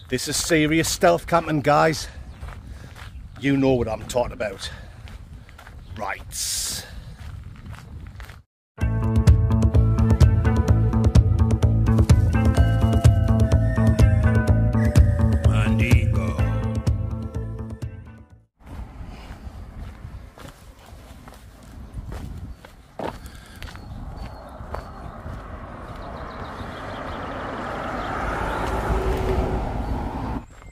This is serious stealth camping, guys. You know what I'm talking about. Right.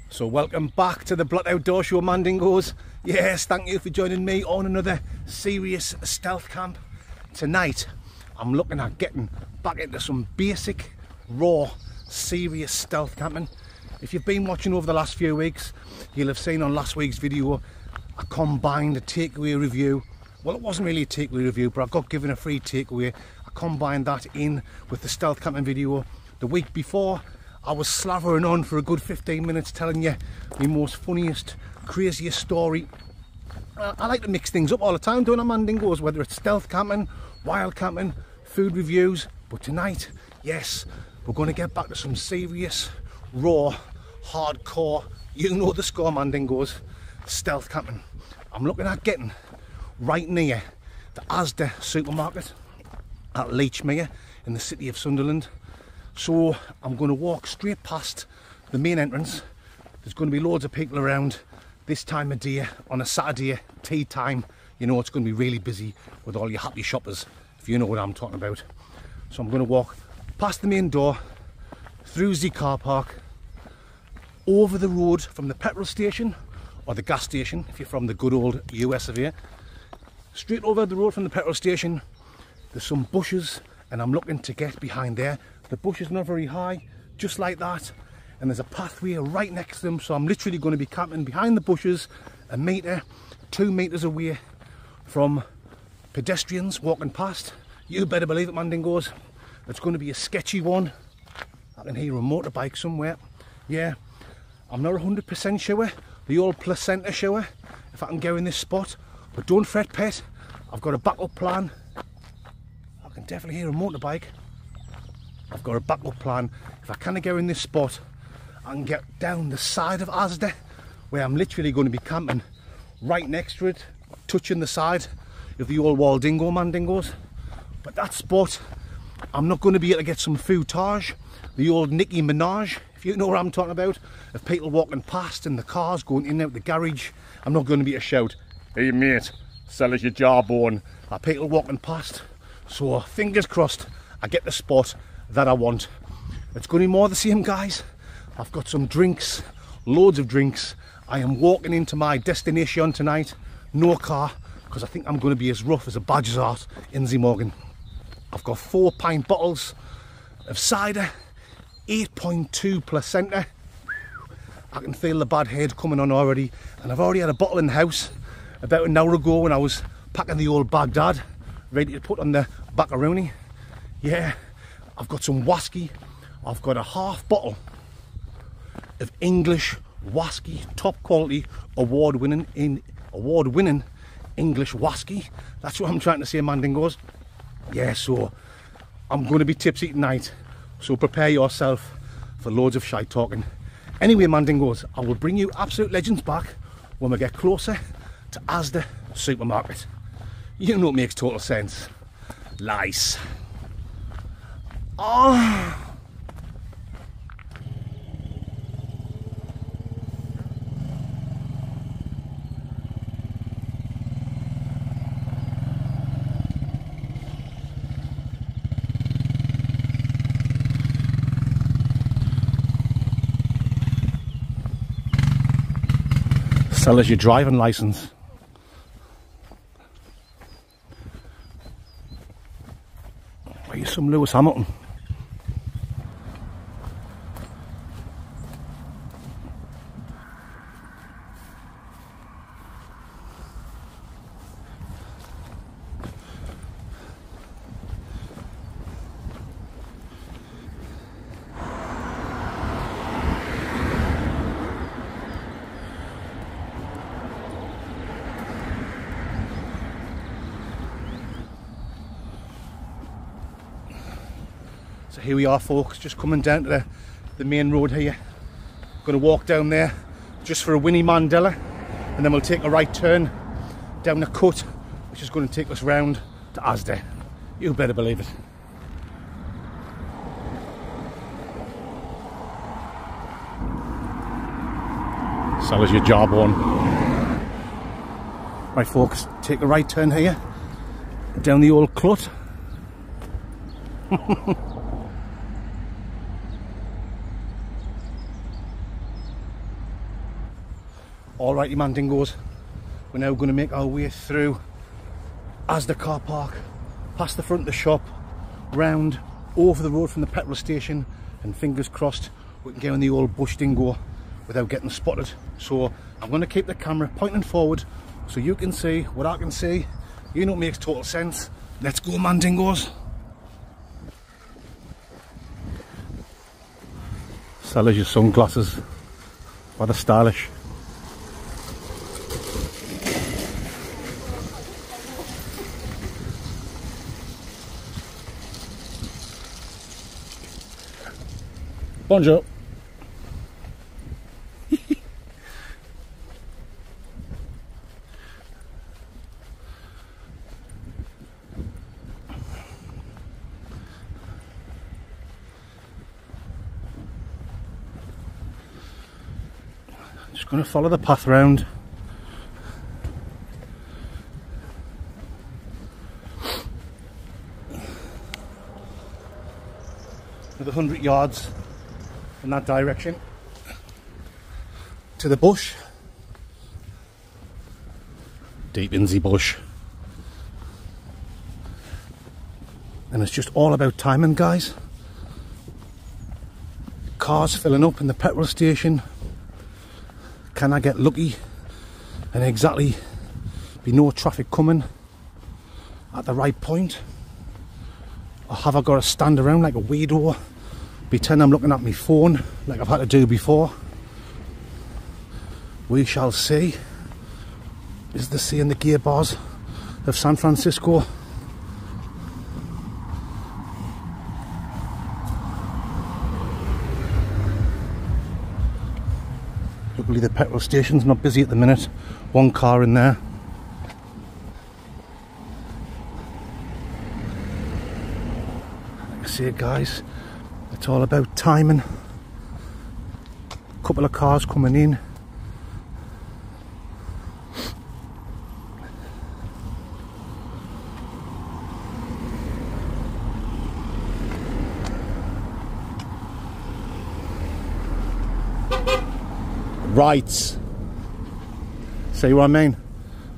So welcome back to the Blot Outdoor Show, Mandingos. Yes, thank you for joining me on another serious stealth camp. Tonight, I'm looking at getting back into some basic, raw, serious stealth camping. If you've been watching over the last few weeks, you'll have seen on last week's video, I combined a takeaway review. Well, it wasn't really a takeaway review, but I got given a free takeaway. I combined that in with the stealth camping video. The week before, I was slavering on for a good 15 minutes telling you the most funniest, craziest story. I like to mix things up all the time, don't I, Mandingos? Whether it's stealth camping, wild camping, food reviews. But tonight, yes, we're going to get back to some serious, raw, hardcore, you know the score, Mandingos, stealth camping. I'm looking at getting right near the ASDA supermarket at Leachmere in the city of Sunderland. So I'm going to walk straight past the main entrance. There's going to be loads of people around this time of day on a Saturday, tea time. You know it's going to be really busy with all your happy shoppers, if you know what I'm talking about. So I'm going to walk past the main door, through the car park, over the road from the petrol station or the gas station if you're from the good old US of A. Straight over the road from the petrol station, there's some bushes and I'm looking to get behind there. The bush is not very high, just like that, and there's a pathway right next to them, so I'm literally going to be camping behind the bushes, a metre, 2 metres away from pedestrians walking past. You better believe it, Mandingos. It's going to be a sketchy one. I can hear a motorbike somewhere. Yeah, I'm not 100% sure, the old placenta sure, if I can go in this spot, but don't fret, pet, I've got a backup plan. I can definitely hear a motorbike. I've got a backup plan. If I can't go in this spot, I can get down the side of ASDA, where I'm literally going to be camping right next to it, touching the side of the old Waldingo, Mandingos. But that spot, I'm not going to be able to get some footage, the old Nicki Minaj, if you know what I'm talking about, of people walking past in the cars, going in and out the garage. I'm not going to be able to shout, "Hey mate, sell us your jawbone," are people walking past. So fingers crossed, I get the spot that I want. It's going to be more the same, guys. I've got some drinks, loads of drinks. I am walking into my destination tonight, no car, because I think I'm going to be as rough as a badger's heart in the morning. I've got 4-pint bottles of cider, 8.2 placenta. I can feel the bad head coming on already, and I've already had a bottle in the house about an hour ago when I was packing the old Baghdad, ready to put on the macaroni. Yeah. I've got some whiskey. I've got a half bottle of English whiskey, top quality, award-winning English whiskey. That's what I'm trying to say, Mandingos. Yeah, so I'm going to be tipsy tonight. So prepare yourself for loads of shite talking. Anyway, Mandingos, I will bring you absolute legends back when we get closer to ASDA supermarket. You know it makes total sense. Lice. Oh. Sell us your driving license. Are you some Lewis Hamilton? So here we are, folks, just coming down to the main road here. Going to walk down there just for a Winnie Mandela, and then we'll take a right turn down the cut, which is going to take us round to ASDA. You better believe it. Sells your jawbone. Right folks, take a right turn here, down the old clut. Alrighty Mandingos, we're now going to make our way through ASDA car park, past the front of the shop, round, over the road from the petrol station, and fingers crossed we can get on the old bush dingo without getting spotted. So I'm going to keep the camera pointing forward so you can see what I can see. You know it makes total sense. Let's go Mandingos. Sellers your sunglasses, rather stylish. Bonjour. Just going to follow the path round. Another 100 yards in that direction to the bush. Deep in the bush. And it's just all about timing, guys. Cars filling up in the petrol station. Can I get lucky and exactly be no traffic coming at the right point? Or have I got to stand around like a weirdo, pretend I'm looking at my phone like I've had to do before? We shall see. Is the sea and the gear bars of San Francisco? Luckily the petrol station's not busy at the minute. One car in there. Like I say guys, it's all about timing. A couple of cars coming in. Right, see what I mean?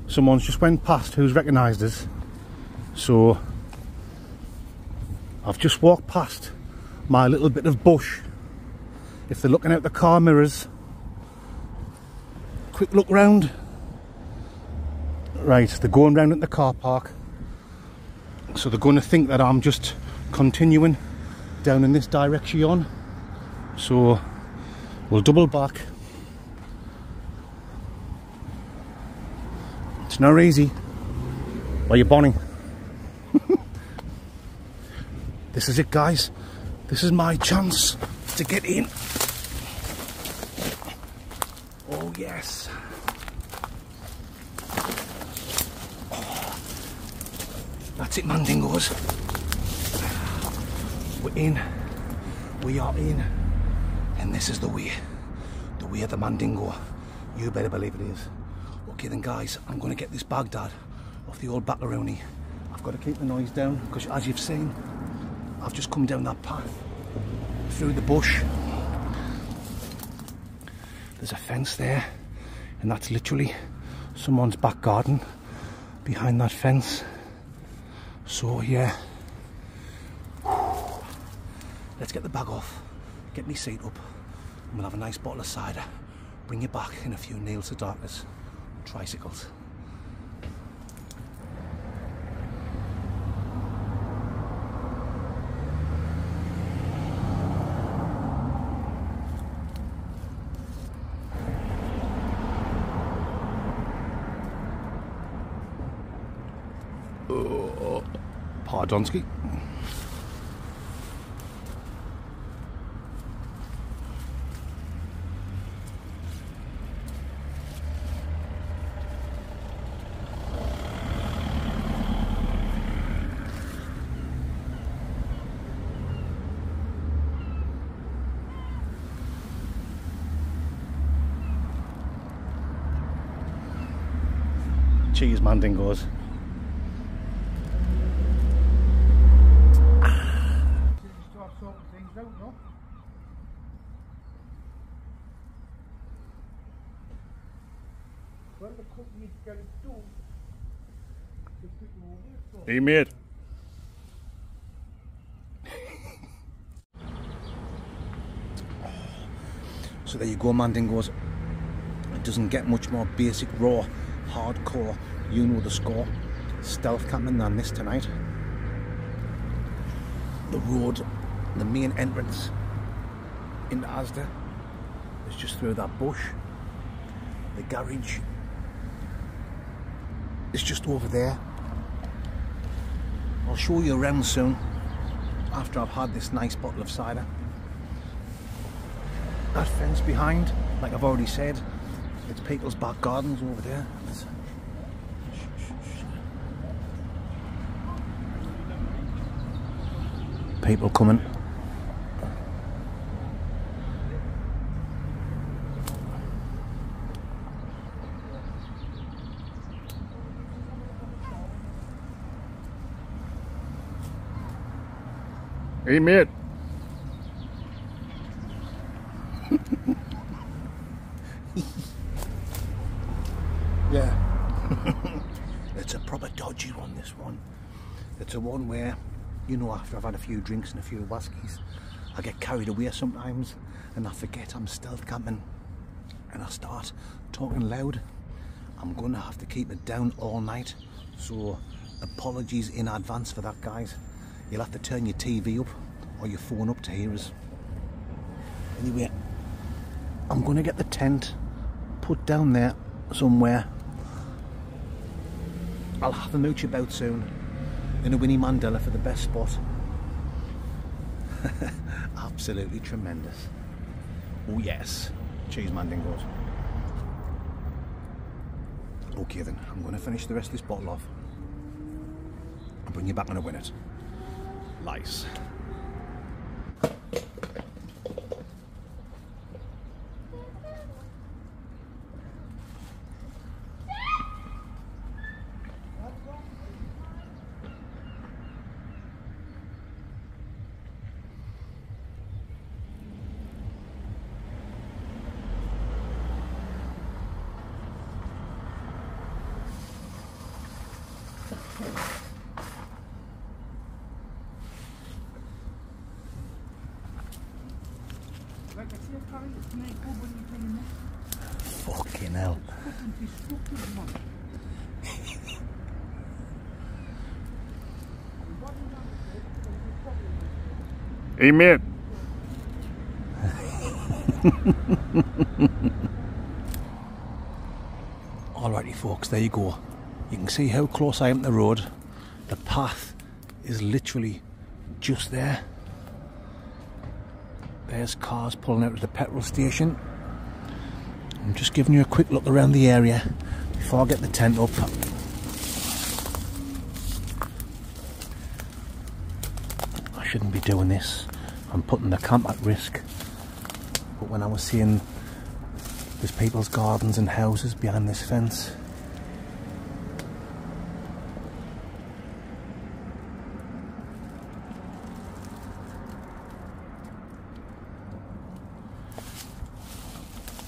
Someone's just went past who's recognised us, so I've just walked past my little bit of bush. If they're looking out the car mirrors, quick look round. Right, they're going round at the car park, so they're going to think that I'm just continuing down in this direction, so we'll double back. It's not easy. Why are you bonning? This is it guys. This is my chance to get in. Oh yes. Oh, that's it Mandingos. We're in. We are in. And this is the way. The way of the Mandingo. You better believe it is. Okay then guys, I'm going to get this Baghdad off the old Bacaroni. I've got to keep the noise down because as you've seen, I've just come down that path through the bush. There's a fence there and that's literally someone's back garden behind that fence. So yeah, let's get the bag off, get me seat up, and we'll have a nice bottle of cider, bring you back in a few nails to darkness. Tricycles. Pardonsky. Cheese mandingos. Hey mate. So there you go, mandingos. It doesn't get much more basic, raw, hardcore, you know the score, stealth camping than this tonight. The road, the main entrance into ASDA is just through that bush. The garage is just over there. I'll show you around soon after I've had this nice bottle of cider. That fence behind, like I've already said, it's people's back gardens over there. People coming. Hey mate. Yeah. It's a proper dodgy one, this one. It's a one where, you know, after I've had a few drinks and a few whiskies, I get carried away sometimes and I forget I'm stealth camping and I start talking loud. I'm gonna have to keep it down all night, so apologies in advance for that, guys. You'll have to turn your TV up or your phone up to hear us. Anyway, I'm gonna get the tent put down there somewhere. I'll have a mooch about soon in a Winnie Mandela for the best spot. Absolutely tremendous. Oh yes, cheese mandingos. Okay then, I'm going to finish the rest of this bottle off and bring you back when I win it. Lice. Fucking hell. Hey mate. Alrighty folks, there you go. You can see how close I am to the road. The path is literally just there. There's cars pulling out of the petrol station. I'm just giving you a quick look around the area before I get the tent up. I shouldn't be doing this. I'm putting the camp at risk. But when I was seeing there's people's gardens and houses behind this fence,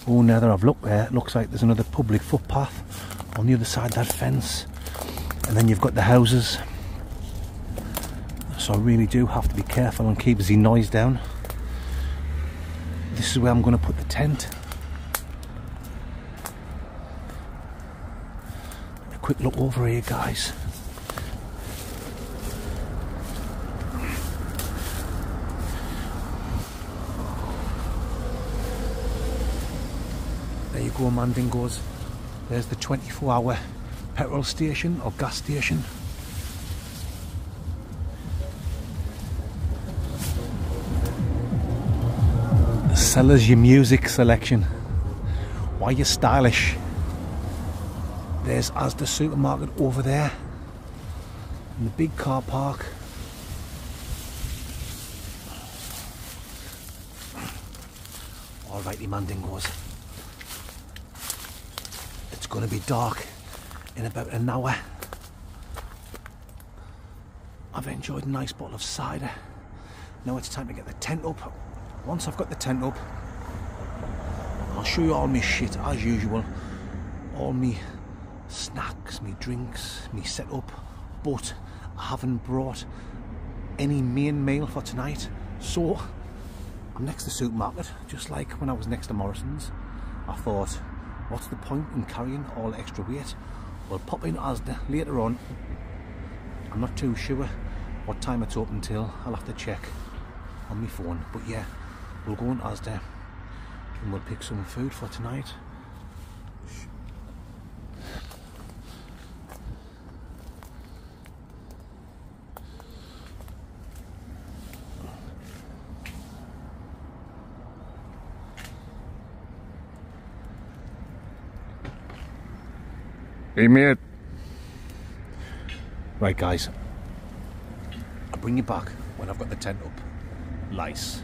oh, now that I've looked there, it looks like there's another public footpath on the other side of that fence. And then you've got the houses. So I really do have to be careful and keep the noise down. This is where I'm going to put the tent. A quick look over here, guys. There you go, mandingos. There's the 24-hour petrol station or gas station. Sellers your music selection. Why you stylish? There's ASDA Supermarket over there in the big car park. Alrighty, mandingos. It's going to be dark in about an hour. I've enjoyed a nice bottle of cider. Now it's time to get the tent up. Once I've got the tent up, I'll show you all my shit as usual. All me snacks, me drinks, me setup. But I haven't brought any main meal for tonight. So I'm next to Supermarket, just like when I was next to Morrison's. I thought, what's the point in carrying all extra weight? We'll pop in ASDA later on. I'm not too sure what time it's open till. I'll have to check on my phone. But yeah, we'll go on ASDA and we'll pick some food for tonight. Hey mate. Right guys, I'll bring you back when I've got the tent up. Lice.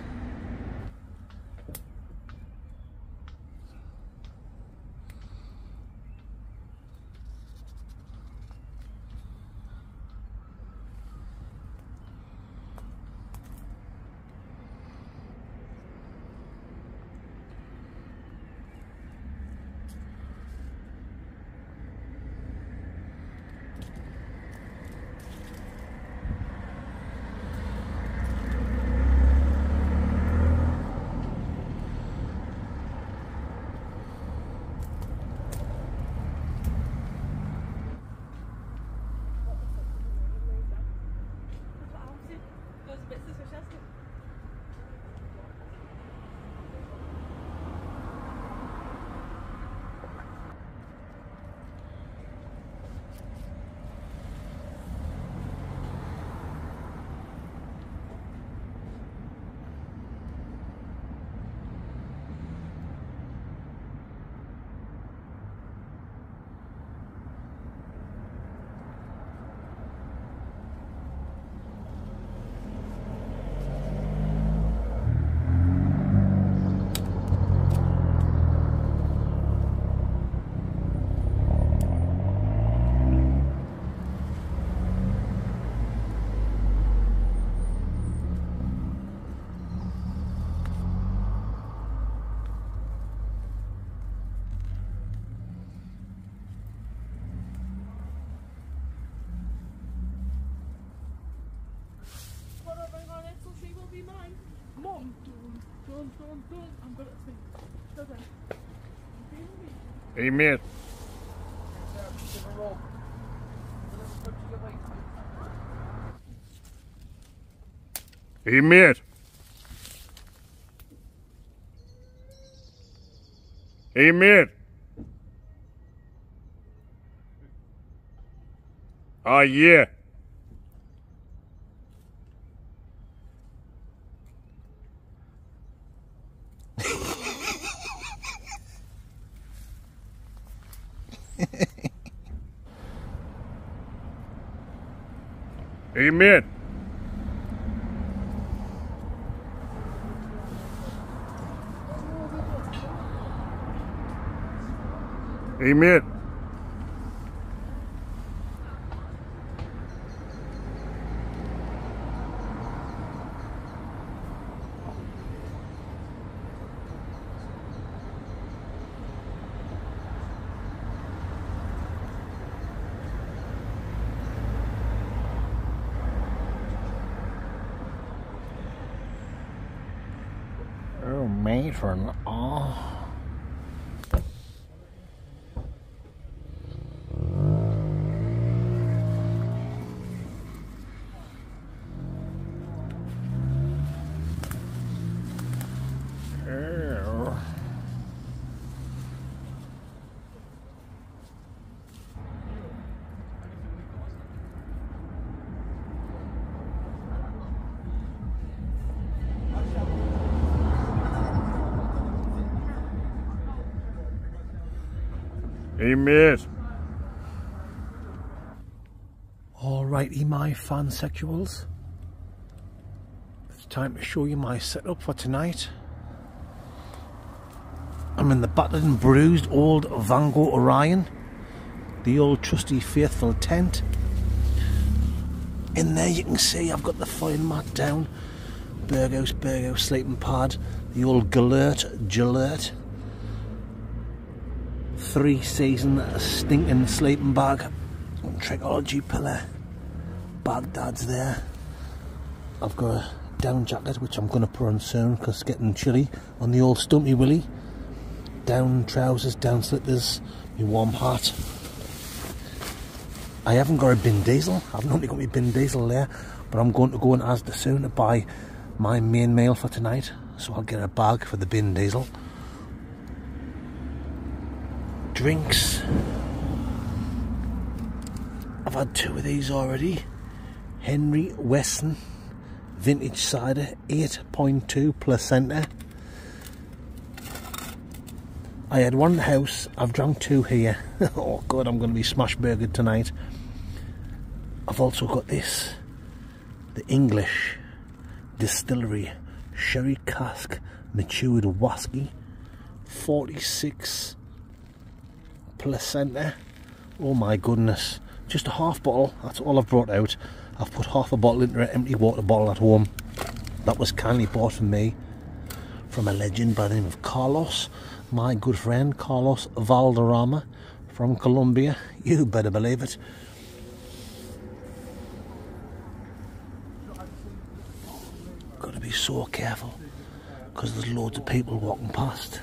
I'm good at sleep. Hey mate. Hey mate. Hey mate. Oh yeah. Hey mate. Hey mate. Oh, matron. Oh. Hey mate. Alrighty my fansexuals, it's time to show you my setup for tonight. I'm in the battered and bruised old Van Gogh Orion. the old trusty faithful tent. In there you can see I've got the fire mat down, Burgos sleeping pad, the old Gillette, 3-season stinking sleeping bag, Trichology pillow, Baghdad's there. I've got a down jacket which I'm going to put on soon because it's getting chilly on the old Stumpy Willie. Down trousers, down slippers, my warm hat. I haven't got a bin diesel. I've not got my bin diesel there, but I'm going to go in ASDA soon to buy my main meal for tonight, so I'll get a bag for the bin diesel. Drinks. I've had 2 of these already. Henry Weston vintage cider, 8.2 placenta. I had 1 in the house, I've drunk 2 here. Oh god, I'm going to be smash burgered tonight. I've also got this, the English Distillery Sherry Cask Matured Whiskey, 46 placenta. Oh my goodness, just a half bottle, that's all I've brought out. I've put half a bottle into an empty water bottle at home. That was kindly bought from me, from a legend by the name of Carlos, my good friend Carlos Valderrama from Colombia. You better believe it. Got to be so careful because there's loads of people walking past.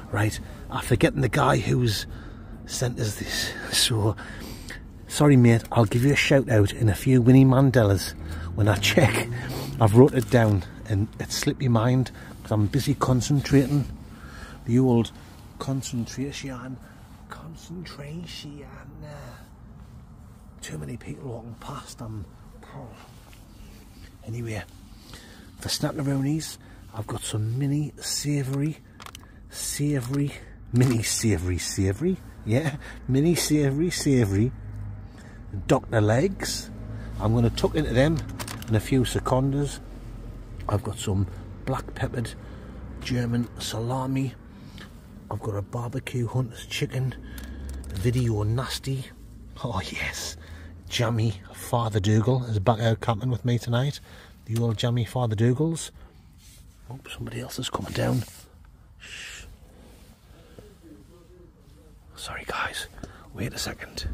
Right, after getting the guy who's sent us this, so sorry mate, I'll give you a shout out in a few Winnie Mandelas when I check. I've wrote it down and it slipped my mind because I'm busy concentrating. The old concentration. Too many people walking past. Anyway, for snackaroonies, I've got some mini savoury, mini savoury Dr. Legs. I'm going to tuck into them in a few seconds. I've got some black peppered German salami. I've got a barbecue hunter's chicken, video nasty. Oh yes, jammy Father Dougal is back out camping with me tonight. The old jammy Father Dougals. Oh, somebody else is coming down. Shh. Sorry guys, wait a second.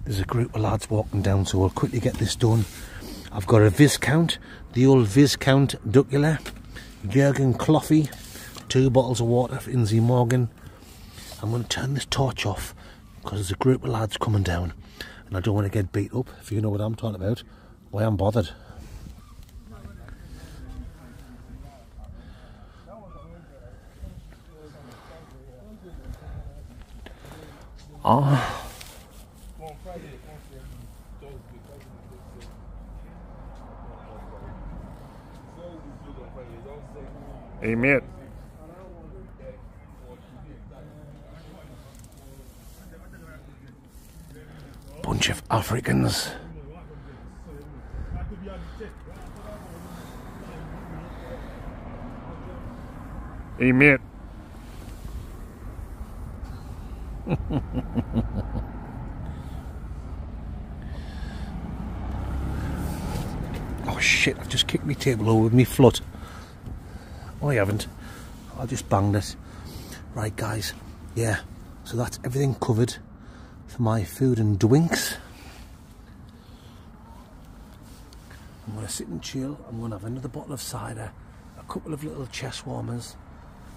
There's a group of lads walking down, so we'll quickly get this done. I've got a Viscount, the old Viscount Duckula, Jurgen Cloffy, 2 bottles of water for Inzy Morgan. I'm going to turn this torch off because there's a group of lads coming down and I don't want to get beat up, if you know what I'm talking about. Why I'm bothered. Ah. Hey, mate. Bunch of Africans. Hey, mate. Oh shit, I've just kicked my table over with me flood. Oh, I haven't. I just banged it. Right guys, yeah, so that's everything covered for my food and drinks. I'm going to sit and chill. I'm going to have another bottle of cider, a couple of little chest warmers,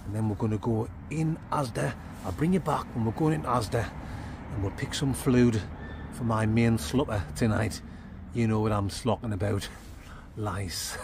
and then we're going to go in ASDA. I'll bring you back when we're going in ASDA and we'll pick some food for my main slupper tonight. You know what I'm slocking about. Lice.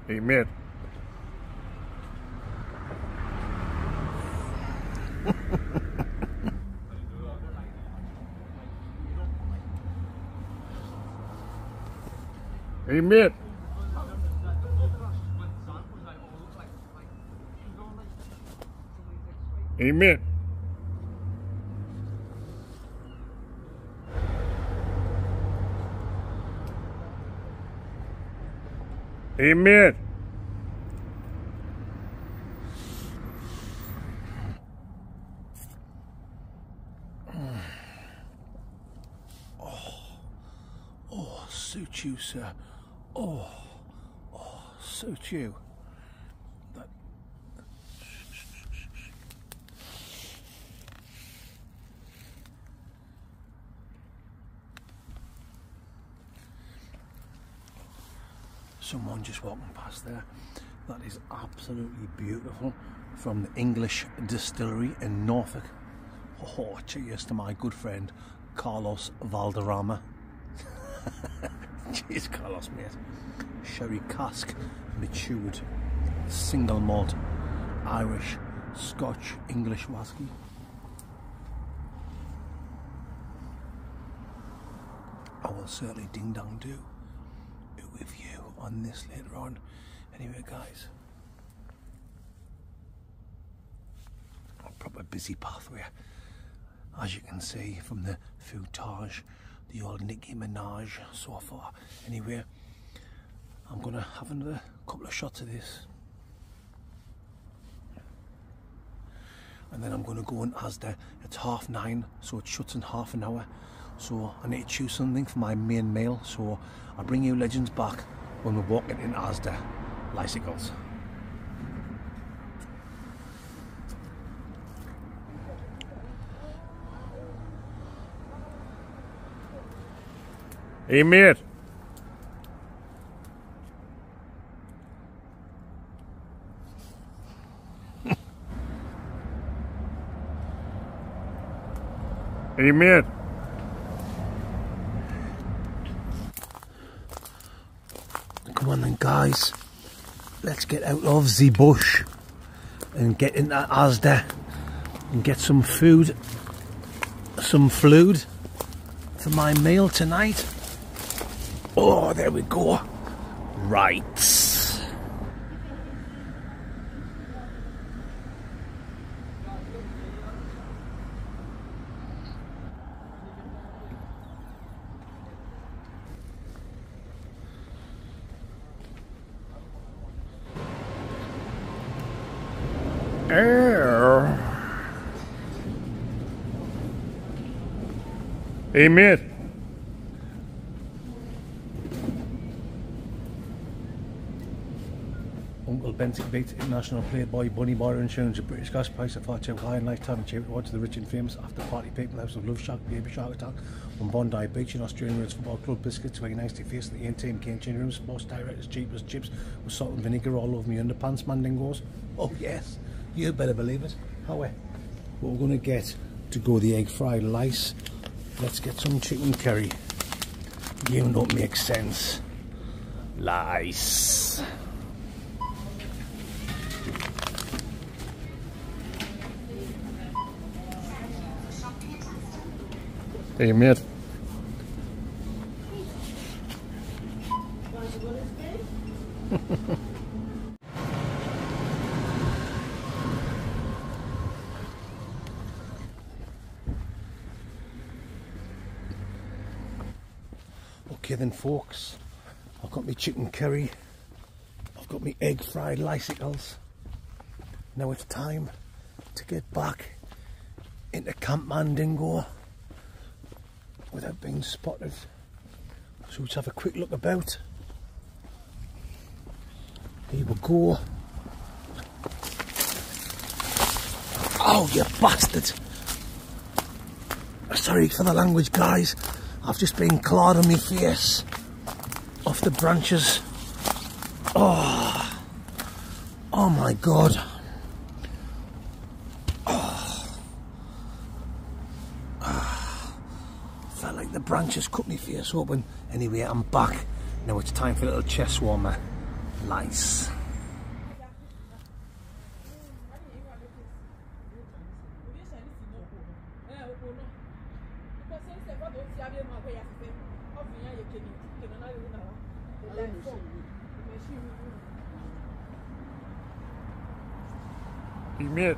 Hey, mate. Hey, mate. Hey, mate. Hey, mate. Oh, suit you, sir. Oh, suit you. That... Someone just walking past there. That is absolutely beautiful, from the English distillery in Norfolk. Oh, cheers to my good friend Carlos Valderrama. Cheers, Carlos, mate. Sherry cask, matured, single malt, Irish, Scotch, English whiskey. I will certainly ding dong do with you on this later on. Anyway, guys, a proper busy pathway, as you can see from the footage, the old Nicki Minaj so far. Anyway, I'm gonna have another couple of shots of this, and then I'm gonna go on ASDA. It's 9:30, so it shuts in half an hour. So I need to choose something for my main meal. So I'll bring you legends back when we're walking in ASDA Bicycles. Hey, mate. Hey, mate. Come on then, guys. Let's get out of the bush and get into ASDA and get some food, some fluid for my meal tonight. Oh, there we go. Right. Hey, mate. Uncle Benson beats international playboy Bunny Bar Insurance. A British gas price of far too high and lifetime achievement awards to the rich and famous after party people house of Love Shack, Baby Shark Attack on Bondi Beach in Australian Reds Football Club. Biscuits very nicely faced at the team cane changing room. Sports direct as cheap as chips with salt and vinegar all over me underpants. Mandingos. Oh yes, you better believe it. However, what we're going to get to go the egg fried lice. Let's get some chicken curry. You don't make sense. Lice. Hey, mate. Okay then, folks, I've got my chicken curry, I've got my egg fried licicles. Now it's time to get back into Camp Mandingo without being spotted. So let's have a quick look about. Here we go. Oh, you bastard! Sorry for the language, guys. I've just been clawed on my face off the branches. Oh my God. Felt like the branches cut my face open. Anyway, I'm back. Now it's time for a little chest warmer. Nice. Amen.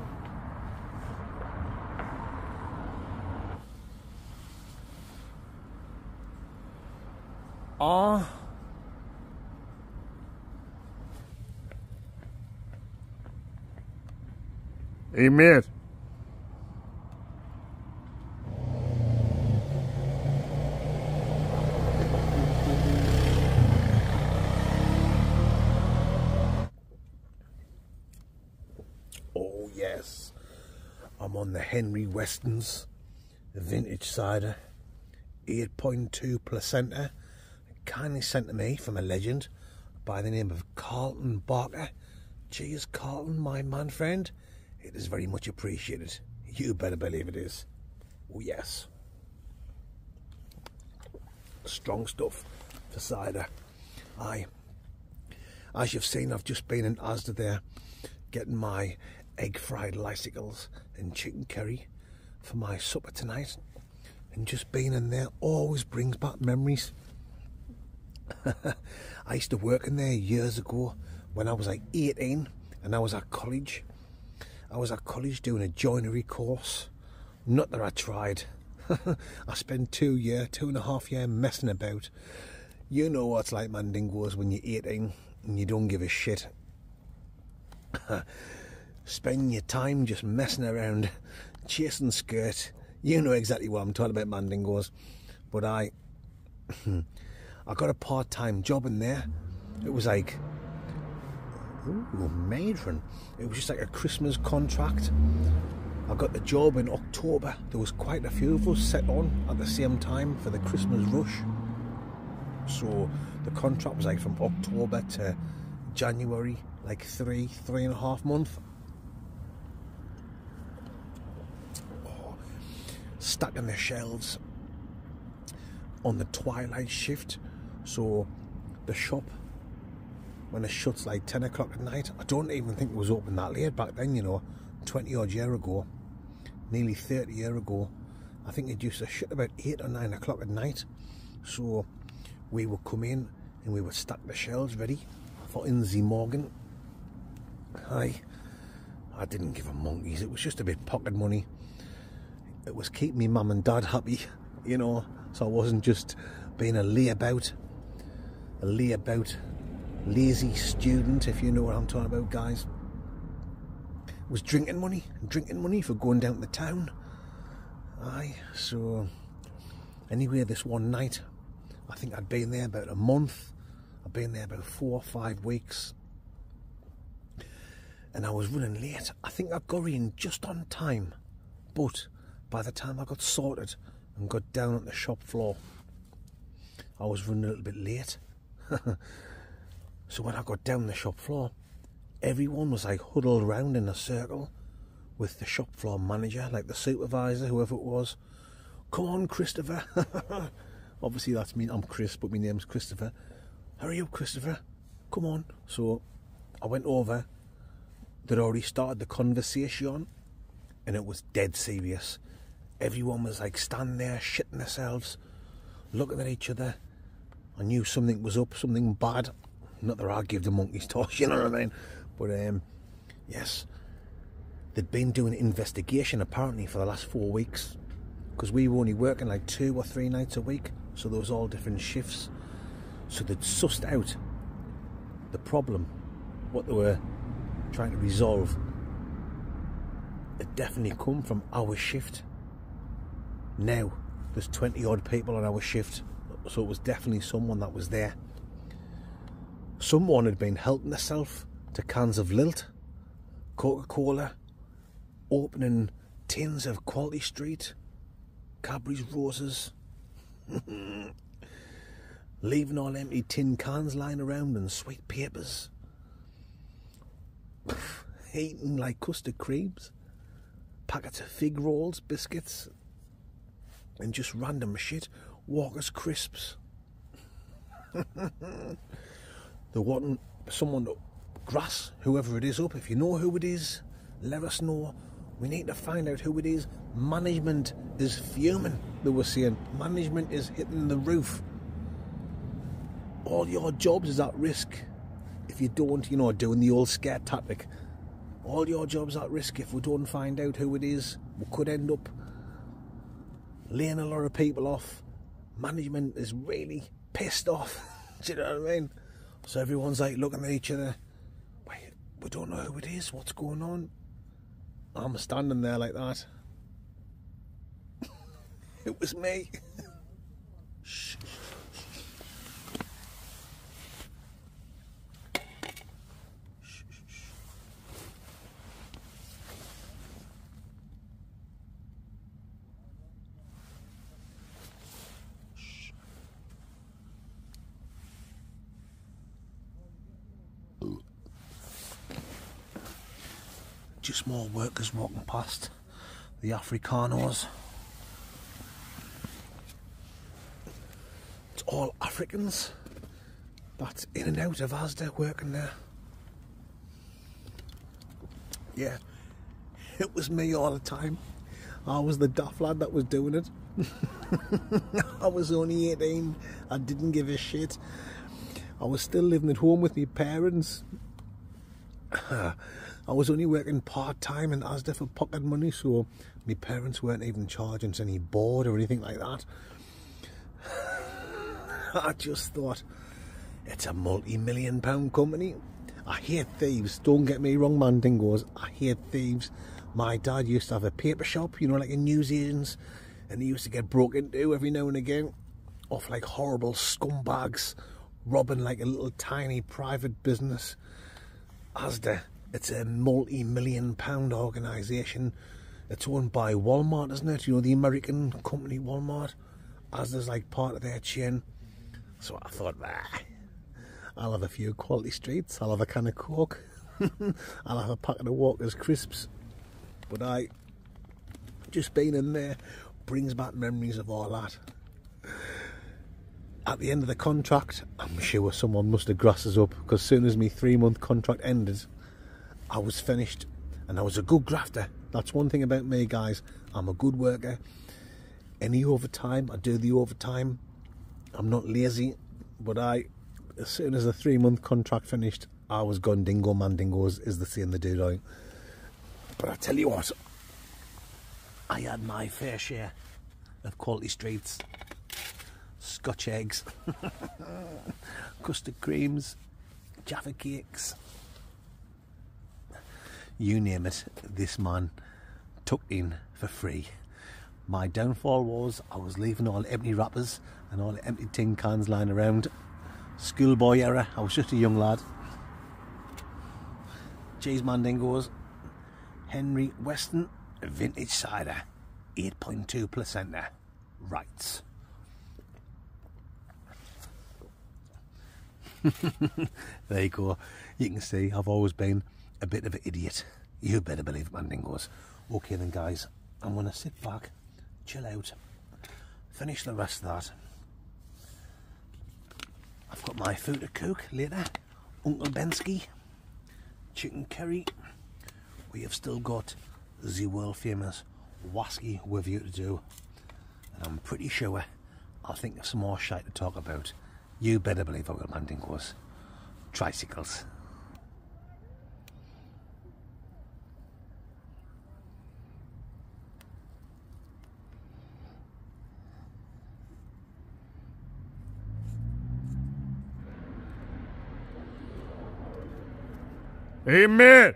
Ah. Amen. Oh yes, I'm on the Henry Weston's vintage cider, 8.2 placenta, kindly sent to me from a legend by the name of Carlton Barker. Cheers, Carlton, my man friend. It is very much appreciated. You better believe it is. Oh yes. Strong stuff for cider. Aye. As you've seen, I've just been in ASDA there, getting my egg fried icicles and chicken curry for my supper tonight. And just being in there always brings back memories. I used to work in there years ago when I was like 18 and I was at college. I was at college doing a joinery course. Not that I tried. I spent 2.5 years messing about. You know what it's like, mandingos, when you're 18 and you don't give a shit. Spend your time just messing around, chasing skirt. You know exactly what I'm talking about, mandingos. But I got a part-time job in there. It was like, ooh, matron. It was just like a Christmas contract. I got the job in October. There was quite a few of us set on at the same time for the Christmas rush. So the contract was like from October to January, like 3.5 months. Oh, stacking the shelves on the twilight shift. So the shop, when it shuts like 10 o'clock at night, I don't even think it was open that late back then, you know, 20 odd year ago, nearly 30 year ago. I think it used to shut about 8 or 9 o'clock at night. So we would come in and we would stack the shelves ready for in the morning. I didn't give a monkeys. It was just a bit pocket money. It was keeping me mum and dad happy, you know, so I wasn't just being a layabout, lazy student, if you know what I'm talking about, guys. It was drinking money for going down to the town. Aye, so anyway, this one night, I think I'd been there about a month. I'd been there about 4 or 5 weeks. And I was running late. I think I got in just on time. But by the time I got sorted and got down on the shop floor, I was running a little bit late. So when I got down the shop floor, everyone was like huddled around in a circle with the shop floor manager, like the supervisor, whoever it was. Come on, Christopher. Obviously that's me. I'm Chris, but my name's Christopher. Hurry up, Christopher. Come on. So I went over. They'd already started the conversation and it was dead serious. Everyone was like standing there shitting themselves, looking at each other. I knew something was up, something bad. Not that I give the monkeys toss, you know what I mean? But yes, they'd been doing an investigation apparently for the last 4 weeks, because we were only working like 2 or 3 nights a week, so there was all different shifts. So they'd sussed out the problem, what they were trying to resolve. It definitely come from our shift. Now there's 20 odd people on our shift, so it was definitely someone that was there. Someone had been helping herself to cans of Lilt, Coca-Cola, opening tins of Quality Street, Cadbury's Roses, leaving all empty tin cans lying around and sweet papers, eating like custard creams, packets of fig rolls, biscuits, and just random shit, Walker's crisps. There wasn't someone to grass whoever it is up. If you know who it is, let us know. We need to find out who it is. Management is fuming, they were saying. Management is hitting the roof. All your jobs is at risk if you don't, you know, doing the old scare tactic. All your jobs at risk if we don't find out who it is. We could end up laying a lot of people off. Management is really pissed off. Do you know what I mean? So everyone's like looking at each other. Wait, we don't know who it is. What's going on? I'm standing there like that. It was me. Shh. Just more workers walking past, the Africanos. It's all Africans that's in and out of ASDA working there. Yeah, it was me all the time. I was the daft lad that was doing it. I was only 18, I didn't give a shit. I was still living at home with my parents. I was only working part-time in ASDA for pocket money, so my parents weren't even charging us any board or anything like that. I just thought, it's a multi-million pound company. I hate thieves, don't get me wrong, man dingoes. I hate thieves. My dad used to have a paper shop, you know, like in newsagents, and he used to get broke into every now and again off like horrible scumbags robbing like a little tiny private business. ASDA, it's a multi-million pound organisation. It's owned by Walmart, isn't it? You know, the American company Walmart. ASDA's like part of their chain. So I thought, I'll have a few quality streets, I'll have a can of Coke, I'll have a packet of Walker's crisps. But just being in there brings back memories of all that. At the end of the contract, I'm sure someone must have grassed us up, because as soon as my 3-month contract ended, I was finished, and I was a good grafter. That's one thing about me, guys. I'm a good worker. Any overtime, I do the overtime. I'm not lazy, but as soon as the 3-month contract finished, I was gone dingo man dingoes, is the saying they do, right? But I tell you what, I had my fair share of quality streets. Scotch eggs, custard creams, Jaffa cakes, you name it, this man took in for free. My downfall was I was leaving all the empty wrappers and all the empty tin cans lying around. Schoolboy era, I was just a young lad. Cheese Mandingos, Henry Weston Vintage Cider, 8.2%, rights. There you go. You can see I've always been a bit of an idiot. You better believe it, Mandingos. Okay then, guys, I'm going to sit back, chill out, finish the rest of that. I've got my food to cook later. Uncle Bensky, chicken curry. We have still got the world famous wasky with you to do. And I'm pretty sure I'll think of some more shite to talk about. You better believe I will, Mandingos. Tricycles. Amen.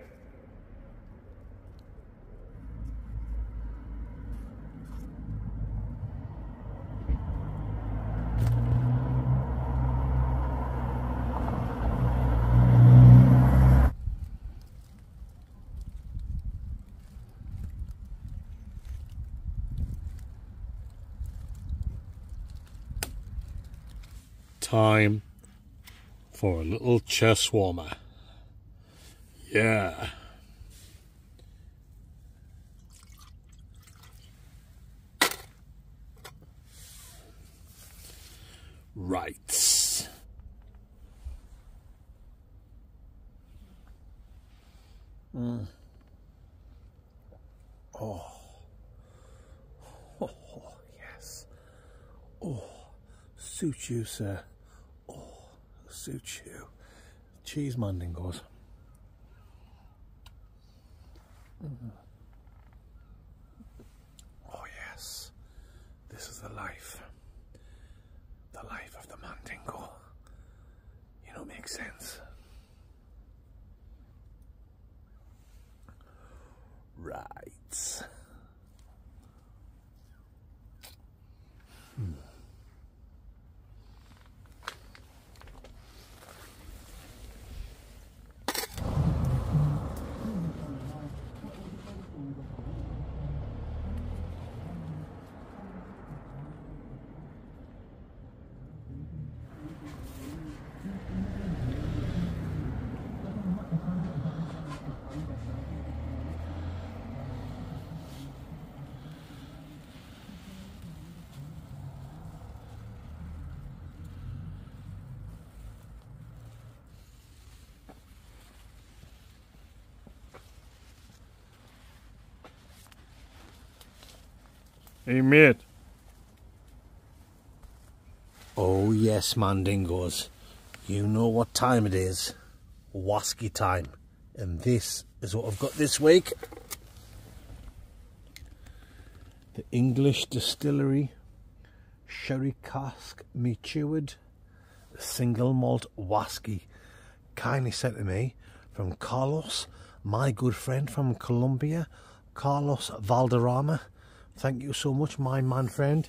Time for a little chest warmer. Yeah. Right. Oh. Oh, yes. Oh, suits you, sir. Oh, suits you. Cheese mandingos. Oh, yes. This is the life. The life of the mandingo. You know, it makes sense. Right. Hey, mate. Oh yes, mandingos. You know what time it is. Whisky time. And this is what I've got this week. The English Distillery Sherry Cask Matured Single Malt Whisky. Kindly sent to me from Carlos, my good friend from Colombia. Carlos Valderrama. Thank you so much, my man friend.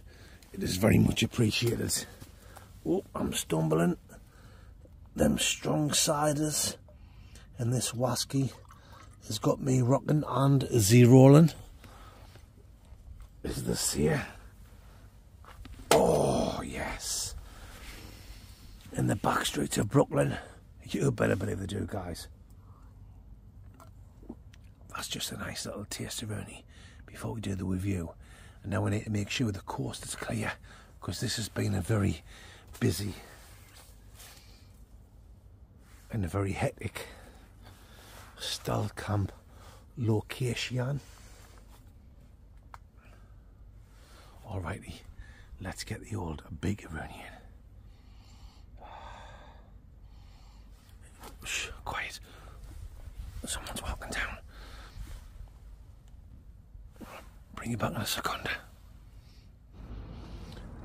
It is very much appreciated. Oh, I'm stumbling. Them strong ciders and this whisky has got me rocking and Z-rolling. Is this here? Oh, yes. In the back streets of Brooklyn. You better believe they do, guys. That's just a nice little taster, Ernie, before we do the review. And now we need to make sure the coast is clear, because this has been a very busy and a very hectic stealth camp location. Alrighty, let's get the old big Iranian. Shh, quiet. Someone's walking down. Bring you back in a second.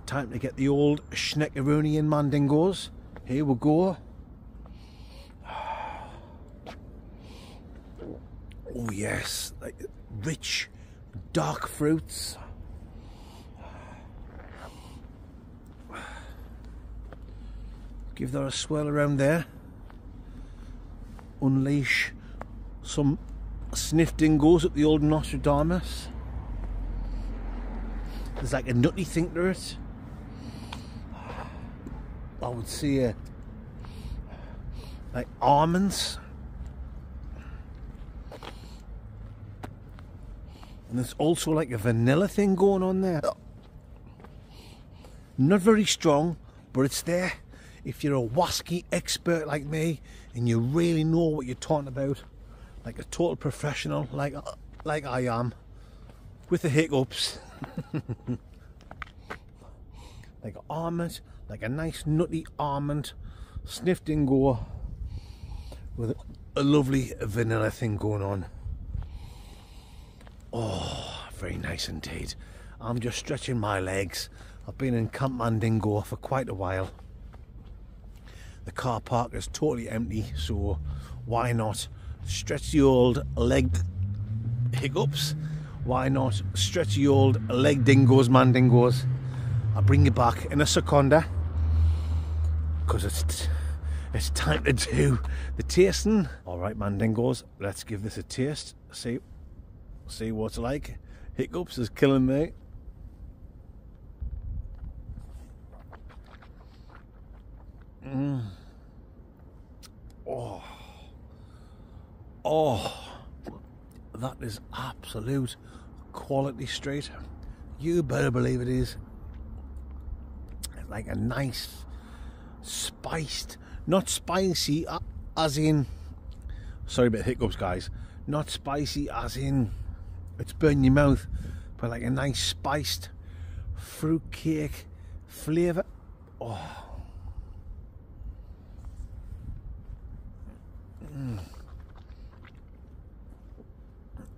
Time to get the old Schneckeronian mandingos. Here we go. Oh yes, like rich, dark fruits. Give that a swirl around there. Unleash some sniff dingoes at the old Nostradamus. There's like a nutty thing to it. I would say like almonds. And there's also like a vanilla thing going on there. Not very strong, but it's there. If you're a whisky expert like me and you really know what you're talking about, like a total professional like I am, with the hiccups. Like an almond, like a nice nutty almond sniff dingo with a lovely vanilla thing going on. Oh, very nice indeed. I'm just stretching my legs. I've been in Camp Mandingo for quite a while. The car park is totally empty, so why not stretch the old leg hiccups? Why not stretch the old leg dingoes, mandingos? I'll bring you back in a second, because it's time to do the tasting. Alright, mandingos, let's give this a taste. See what it's like. Hiccups is killing me. Oh, that is absolute quality straight. You better believe it is. Like a nice spiced, not spicy as in, sorry about hiccups guys, Not spicy as in it's burning your mouth, but like a nice spiced fruit cake flavour. Oh.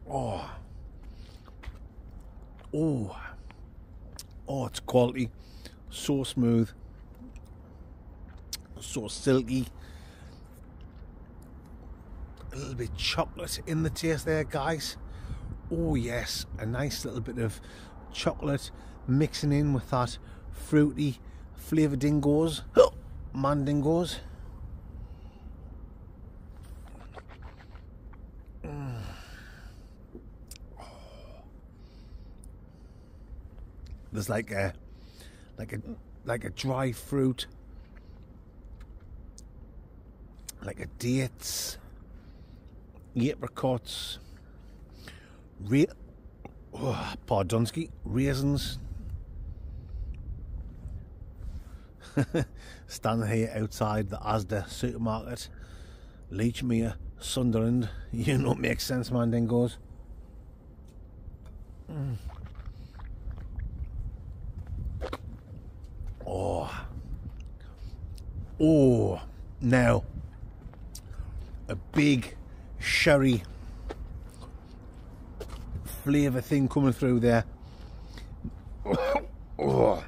Oh. Oh. Oh, it's quality. So smooth. So silky. A little bit chocolate in the taste there, guys. Oh yes, a nice little bit of chocolate mixing in with that fruity flavour dingoes, mandingos. There's like a dry fruit, like a dates, apricots, pardonsky, raisins. Standing here outside the ASDA supermarket, Leachmere, Sunderland. You know, it makes sense, man, dingoes. Oh, now a big sherry flavour thing coming through there. Oh,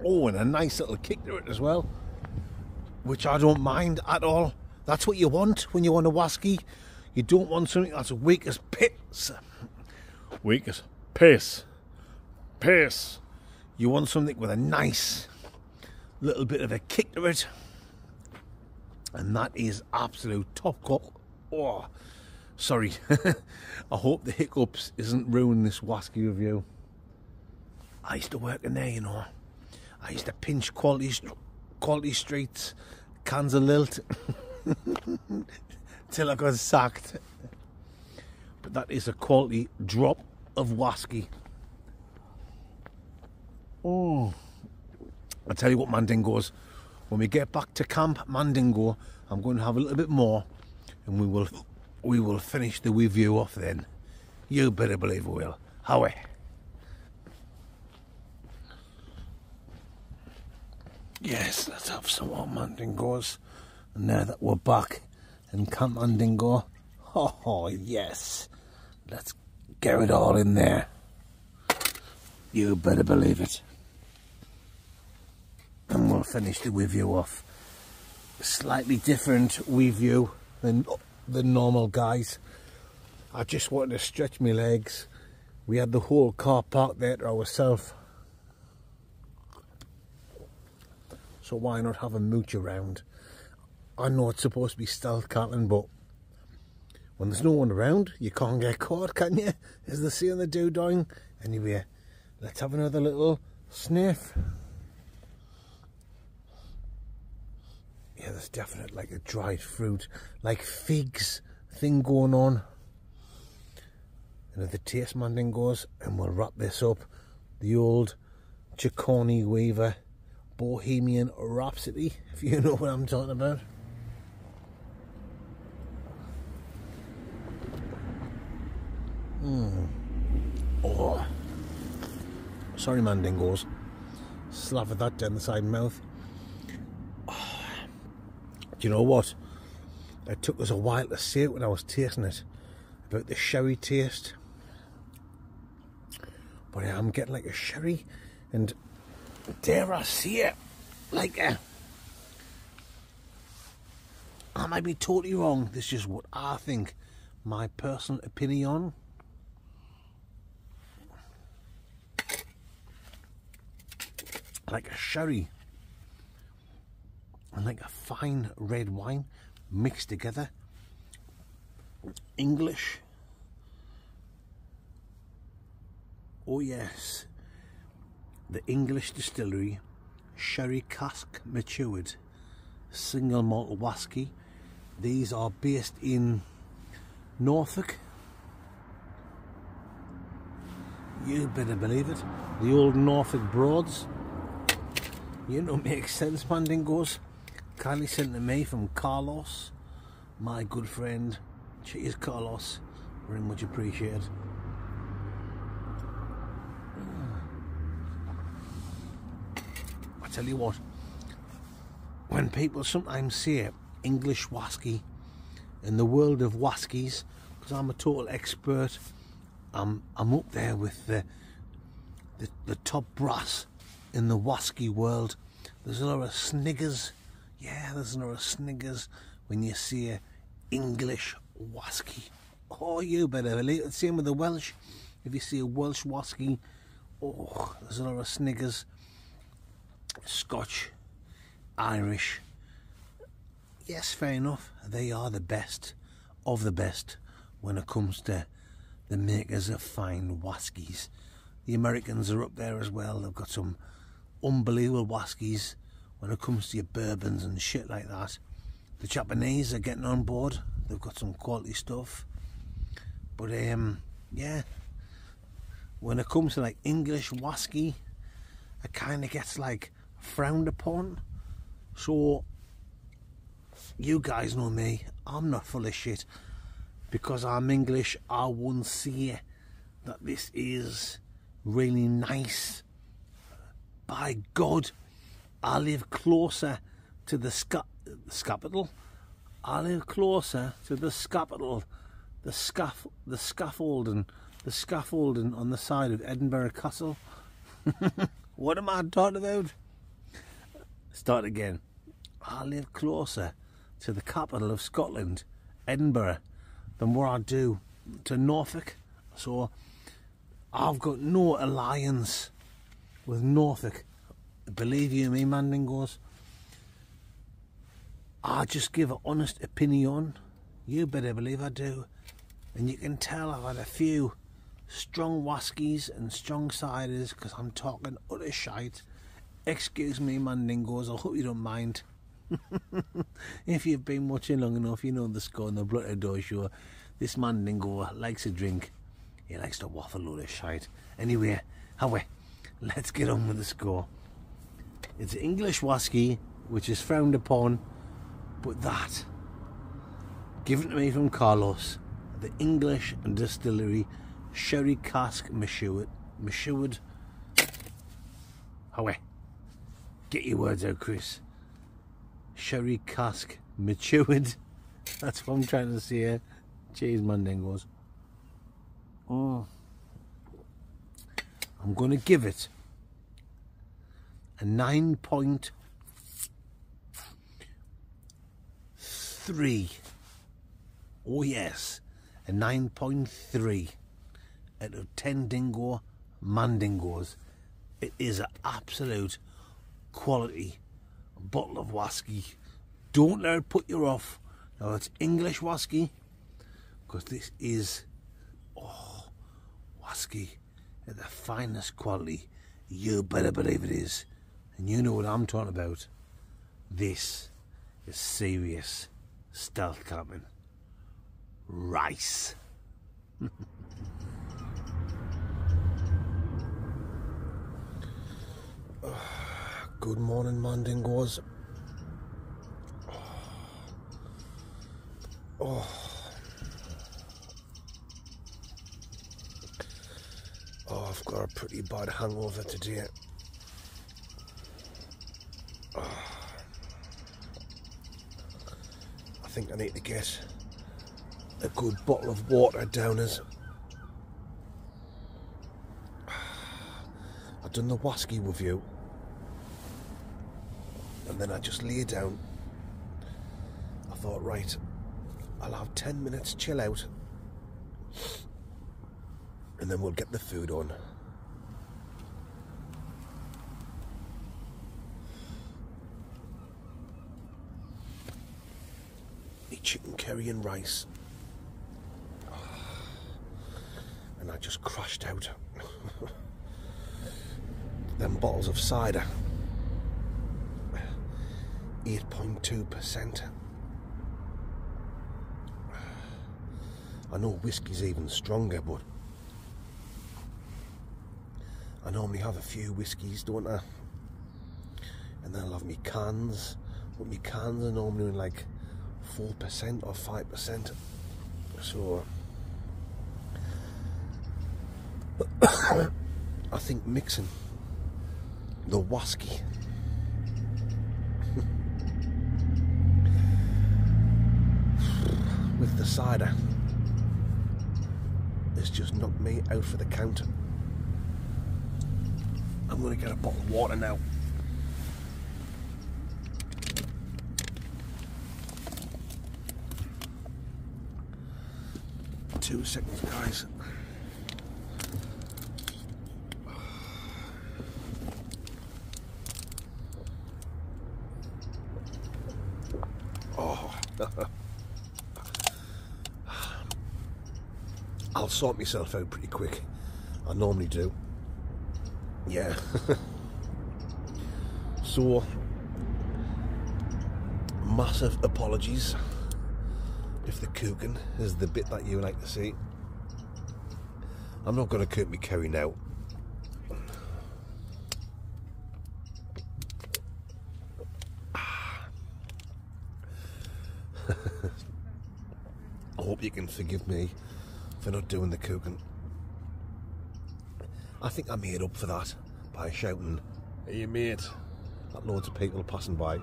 and a nice little kick to it as well, which I don't mind at all. That's what you want when you want a wasky. You don't want something that's weak as piss. Weak as piss. Piss. You want something with a nice little bit of a kick to it, and that is absolute top quality. Oh, sorry. I hope the hiccups isn't ruining this wasky review. I used to work in there, you know. I used to pinch quality streets, cans of lilt, till I got sacked. But that is a quality drop of wasky. Oh, I tell you what, Mandingos, when we get back to Camp Mandingo, I'm going to have a little bit more, and we will finish the review off then. You better believe we will. Howie. Yes, let's have some more Mandingos. And now that we're back in Camp Mandingo, oh yes, let's get it all in there. You better believe it. And we'll finish the review off. A slightly different review than normal, guys. I just wanted to stretch my legs. We had the whole car parked there to ourselves, so why not have a mooch around? I know it's supposed to be stealth camping, but when there's no one around, you can't get caught, can you? As they say on the doo-dong. Anyway, let's have another little sniff. Yeah, there's definitely like a dried fruit, like figs thing going on. Another taste, Mandingos, and we'll wrap this up. The old Chicone Weaver Bohemian Rhapsody, if you know what I'm talking about. Oh, sorry, Mandingos. Slap of that down the side of my mouth. Do you know what? It took us a while to say it when I was tasting it, about the sherry taste. But yeah, I'm getting like a sherry, and dare I say it, like a... I might be totally wrong, this is just what I think, my personal opinion. Like a sherry and like a fine red wine mixed together. English. Oh yes, the English distillery sherry cask matured single malt whisky. These are based in Norfolk. You better believe it. The old Norfolk Broads. You know, makes sense, Mandingos. Kindly sent to me from Carlos, my good friend Cheers, Carlos. Very much appreciated. I tell you what, when people sometimes say English whisky, in the world of whiskies, because I'm a total expert, I'm up there with the top brass in the whisky world. There's a lot of sniggers. Yeah, there's a lot of sniggers when you see English whisky. Oh, you better believe it. Same with the Welsh. If you see a Welsh whisky, oh, there's a lot of sniggers. Scotch, Irish. Yes, fair enough. They are the best of the best when it comes to the makers of fine whiskies. The Americans are up there as well. They've got some unbelievable whiskies when it comes to your bourbons and shit like that. The Japanese are getting on board. They've got some quality stuff. But yeah, when it comes to like English whiskey, it kind of gets like frowned upon. So you guys know me, I'm not full of shit. Because I'm English, I won't say that this is really nice. By God, I live closer to the scapital. I live closer to the scapital, the scaffolding on the side of Edinburgh Castle. What am I talking about? Start again. I live closer to the capital of Scotland, Edinburgh, than what I do to Norfolk. So I've got no alliance with Norfolk. Believe you me, Mandingos. I just give an honest opinion. You better believe I do. And you can tell I've had a few strong whiskies and strong ciders because I'm talking utter shite. Excuse me, Mandingos, I hope you don't mind. If you've been watching long enough, you know the score on the Blood Outdoor Show. This Mandingo likes a drink. He likes to waffle a load of shite. Anyway, let's get on with the score. It's English whiskey, which is frowned upon, but that, given to me from Carlos, the English Distillery Sherry Cask Matured. Get your words out, Chris. Sherry Cask Matured. That's what I'm trying to say here. Cheers, Mandingos. I'm going to give it a 9.3. Oh yes, a 9.3 out of 10 dingo Mandingos. It is an absolute quality bottle of whiskey. Don't let it put you off. Now it's English whiskey, because this is whiskey at the finest quality. You better believe it is. And you know what I'm talking about. This is serious stealth camping. Rice. Good morning, Mandingos. I've got a pretty bad hangover today. I think I need to get a good bottle of water down us. I've done the whiskey review, and then I just lay down. I thought, right, I'll have 10 minutes chill out, and then we'll get the food on. Eat chicken curry and rice. And I just crashed out them bottles of cider. 8.2%. I know whiskey's even stronger, but I normally have a few whiskies, don't I? And then I'll have me cans, but me cans are normally like 4% or 5%. So I think mixing the whiskey with the cider has just knocked me out for the count. I'm going to get a bottle of water now. Two seconds, guys. Oh. I'll sort myself out pretty quick. I normally do. Yeah. So, massive apologies if the cooking is the bit that you like to see. I'm not going to cook my curry now. I hope you can forgive me for not doing the cooking. I think I made up for that by shouting, "Hey mate," at loads of people passing by.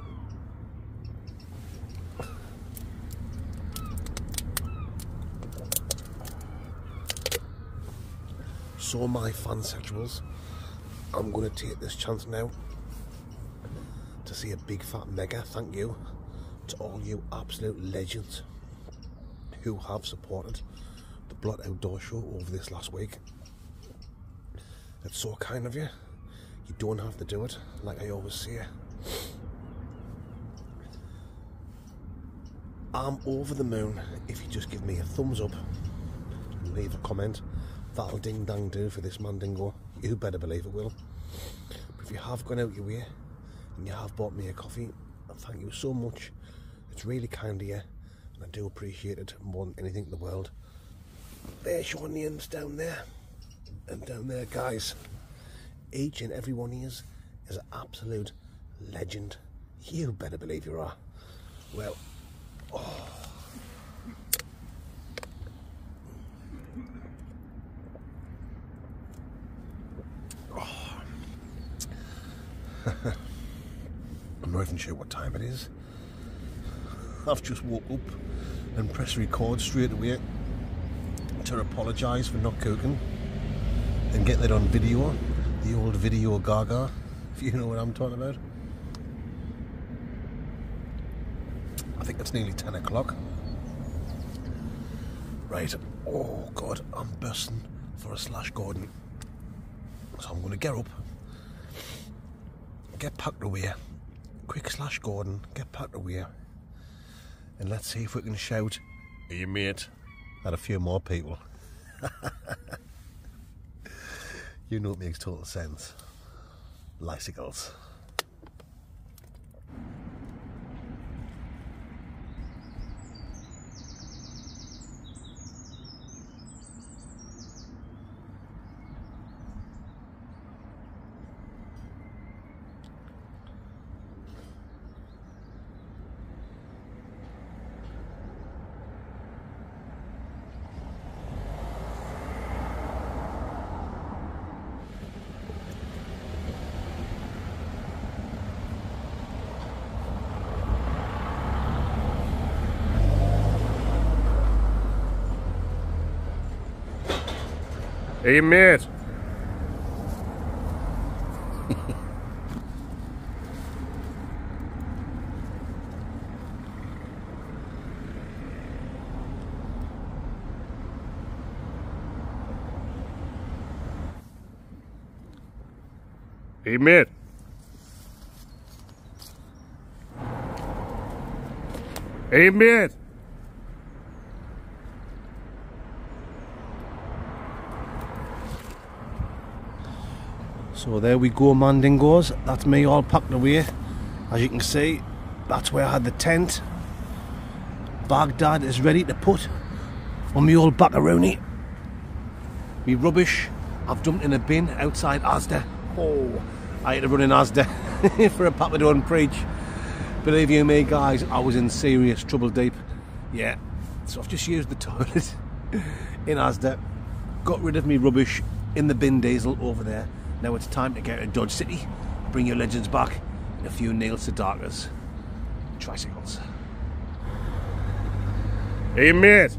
So my fansexuals, I'm going to take this chance now to say a big fat mega thank you to all you absolute legends who have supported the Blot Outdoor Show over this last week. It's so kind of you. You don't have to do it, like I always say. I'm over the moon if you just give me a thumbs up and leave a comment. That'll ding dang do for this mandingo. You better believe it will. But if you have gone out your way and you have bought me a coffee, thank you so much. It's really kind of you, and I do appreciate it more than anything in the world. There's your names down there, and down there, guys. Each and every one of you is an absolute legend. You better believe you are. Well, oh. I'm not even sure what time it is. I've just woke up and pressed record straight away to apologise for not cooking and get that on video, the old video gaga, if you know what I'm talking about. I think it's nearly 10 o'clock. Right, oh god, I'm bursting for a slash Gordon. So I'm going to get up, get packed away, quick slash Gordon, get packed away, and let's see if we can shout, "Hey mate," at a few more people. You know it makes total sense. Lysicles. Hey mate. Hey mate. Hey mate. So there we go, mandingos. That's me all packed away. As you can see, that's where I had the tent. Baghdad is ready to put on me old baccaroni. Me rubbish, I've dumped in a bin outside ASDA. Oh, I had to run in ASDA for a Papadon preach. Believe you me, guys, I was in serious trouble deep. Yeah, So I've just used the toilet in ASDA, got rid of me rubbish in the bin diesel over there. Now it's time to get to Dodge City, bring your legends back, and a few Neil Sedakas tricycles. Hey, mate.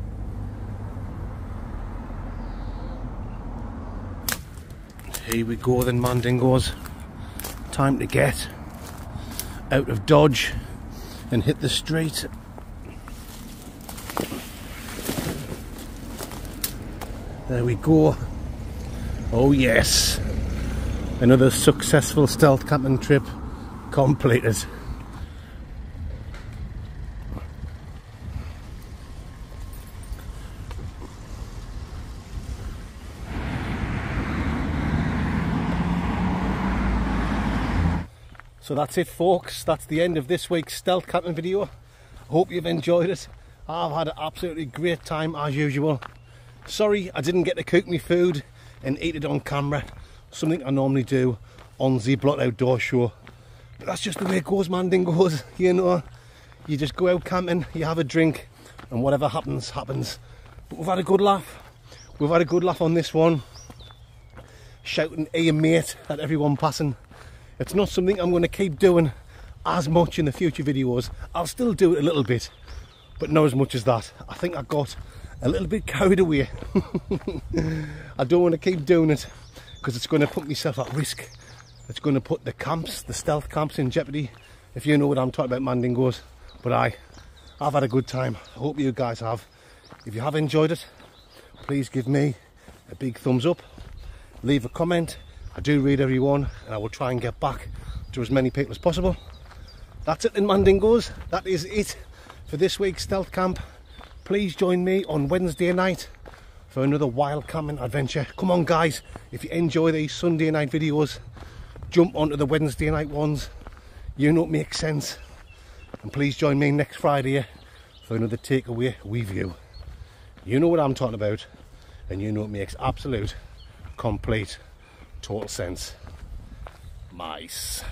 Here we go then, Mandingos. Time to get out of Dodge and hit the street. There we go. Oh yes, another successful stealth camping trip completed. So that's it, folks. That's the end of this week's stealth camping video. Hope you've enjoyed it. I've had an absolutely great time as usual. Sorry I didn't get to cook my food and eat it on camera, something I normally do on the Blot Outdoor Show. But that's just the way it goes, Mandingos. You know, you just go out camping, you have a drink, and whatever happens, happens. But we've had a good laugh. We've had a good laugh on this one. Shouting "Hey mate" at everyone passing. It's not something I'm going to keep doing as much in the future videos. I'll still do it a little bit, but not as much as that. I think I got a little bit carried away. I don't want to keep doing it because it's going to put myself at risk. It's going to put the camps, the stealth camps, in jeopardy, if you know what I'm talking about, Mandingos. But I've had a good time. I hope you guys have. If you have enjoyed it, please give me a big thumbs up. Leave a comment. I do read every one, and I will try and get back to as many people as possible. That's it then, Mandingos. That is it for this week's stealth camp. Please join me on Wednesday night for another wild camping adventure. Come on guys, if you enjoy these Sunday night videos, jump onto the Wednesday night ones. You know it makes sense. And please join me next Friday for another takeaway review. You know what I'm talking about, and you know it makes absolute, complete, total sense. Mice.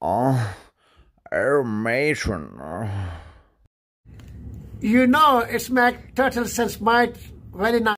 Oh, matron. You know, it makes total sense, mate. Very nice.